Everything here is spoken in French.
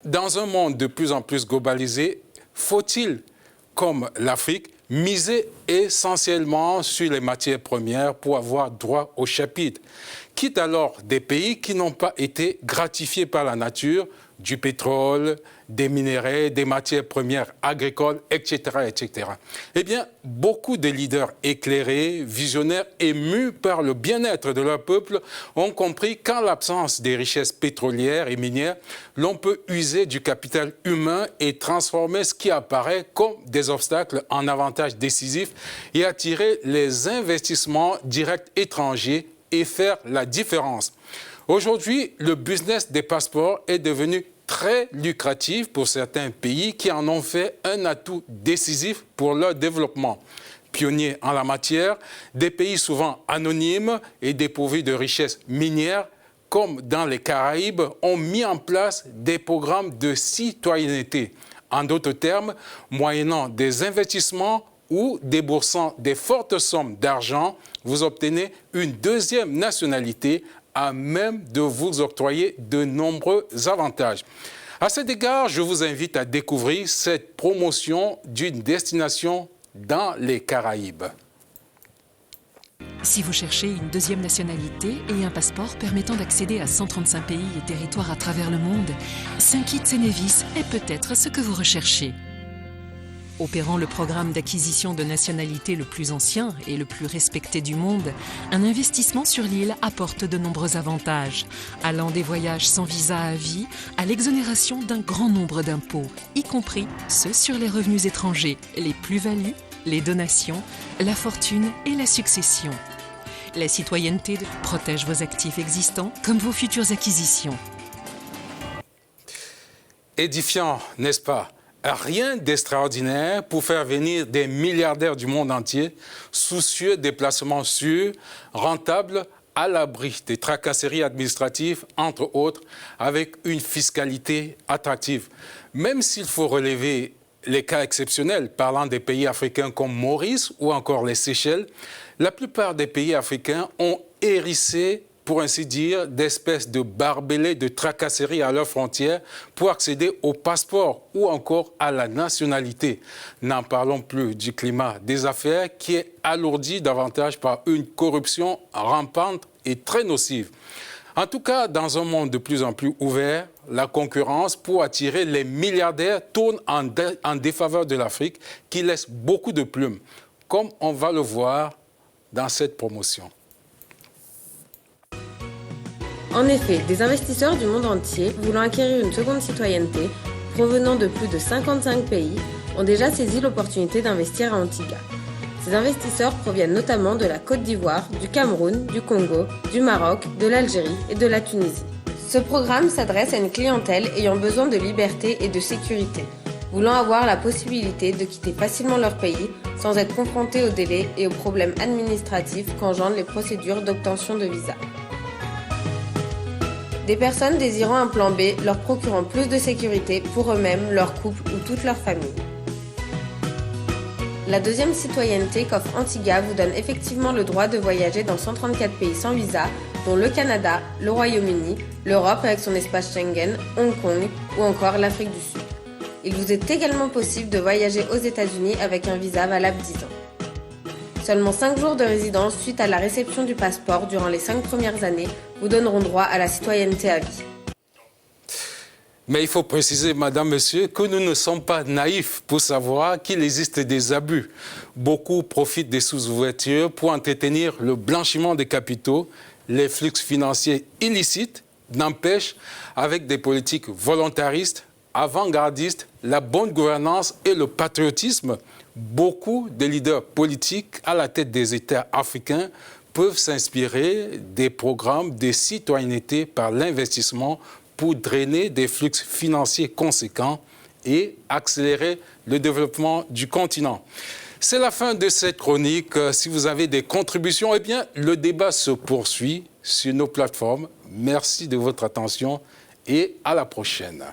Dans un monde de plus en plus globalisé, faut-il, comme l'Afrique, miser essentiellement sur les matières premières pour avoir droit au chapitre, quitte alors des pays qui n'ont pas été gratifiés par la nature, du pétrole, des minéraux, des matières premières agricoles, etc., etc. Eh bien, beaucoup de leaders éclairés, visionnaires et mus par le bien-être de leur peuple ont compris qu'en l'absence des richesses pétrolières et minières, l'on peut user du capital humain et transformer ce qui apparaît comme des obstacles en avantages décisifs et attirer les investissements directs étrangers et faire la différence. Aujourd'hui, le business des passeports est devenu très lucratif pour certains pays qui en ont fait un atout décisif pour leur développement. Pionniers en la matière, des pays souvent anonymes et dépourvus de richesses minières, comme dans les Caraïbes, ont mis en place des programmes de citoyenneté. En d'autres termes, moyennant des investissements ou déboursant des fortes sommes d'argent, vous obtenez une deuxième nationalité à même de vous octroyer de nombreux avantages. À cet égard, je vous invite à découvrir cette promotion d'une destination dans les Caraïbes. Si vous cherchez une deuxième nationalité et un passeport permettant d'accéder à 135 pays et territoires à travers le monde, St. Kitts et Nevis est peut-être ce que vous recherchez. Opérant le programme d'acquisition de nationalité le plus ancien et le plus respecté du monde, un investissement sur l'île apporte de nombreux avantages, allant des voyages sans visa à vie à l'exonération d'un grand nombre d'impôts, y compris ceux sur les revenus étrangers, les plus-values, les donations, la fortune et la succession. La citoyenneté protège vos actifs existants comme vos futures acquisitions. Édifiant, n'est-ce pas ? Rien d'extraordinaire pour faire venir des milliardaires du monde entier, soucieux des placements sûrs, rentables, à l'abri des tracasseries administratives, entre autres, avec une fiscalité attractive. Même s'il faut relever les cas exceptionnels, parlant des pays africains comme Maurice ou encore les Seychelles, la plupart des pays africains ont hérissé, pour ainsi dire, d'espèces de barbelés de tracasseries à leurs frontières pour accéder au passeport ou encore à la nationalité. N'en parlons plus du climat des affaires qui est alourdi davantage par une corruption rampante et très nocive. En tout cas, dans un monde de plus en plus ouvert, la concurrence pour attirer les milliardaires tourne en défaveur de l'Afrique qui laisse beaucoup de plumes, comme on va le voir dans cette promotion. En effet, des investisseurs du monde entier, voulant acquérir une seconde citoyenneté, provenant de plus de 55 pays, ont déjà saisi l'opportunité d'investir à Antigua. Ces investisseurs proviennent notamment de la Côte d'Ivoire, du Cameroun, du Congo, du Maroc, de l'Algérie et de la Tunisie. Ce programme s'adresse à une clientèle ayant besoin de liberté et de sécurité, voulant avoir la possibilité de quitter facilement leur pays sans être confrontés aux délais et aux problèmes administratifs qu'engendrent les procédures d'obtention de visa. Des personnes désirant un plan B leur procurant plus de sécurité pour eux-mêmes, leur couple ou toute leur famille. La deuxième citoyenneté qu'offre Antigua vous donne effectivement le droit de voyager dans 134 pays sans visa, dont le Canada, le Royaume-Uni, l'Europe avec son espace Schengen, Hong Kong ou encore l'Afrique du Sud. Il vous est également possible de voyager aux États-Unis avec un visa valable 10 ans. Seulement 5 jours de résidence suite à la réception du passeport durant les 5 premières années vous donneront droit à la citoyenneté à vie. Mais il faut préciser, madame, monsieur, que nous ne sommes pas naïfs pour savoir qu'il existe des abus. Beaucoup profitent des sous-ouvertures pour entretenir le blanchiment des capitaux, les flux financiers illicites, n'empêchent, avec des politiques volontaristes, avant-gardistes, la bonne gouvernance et le patriotisme, beaucoup de leaders politiques à la tête des États africains peuvent s'inspirer des programmes de citoyenneté par l'investissement pour drainer des flux financiers conséquents et accélérer le développement du continent. C'est la fin de cette chronique. Si vous avez des contributions, eh bien, le débat se poursuit sur nos plateformes. Merci de votre attention et à la prochaine.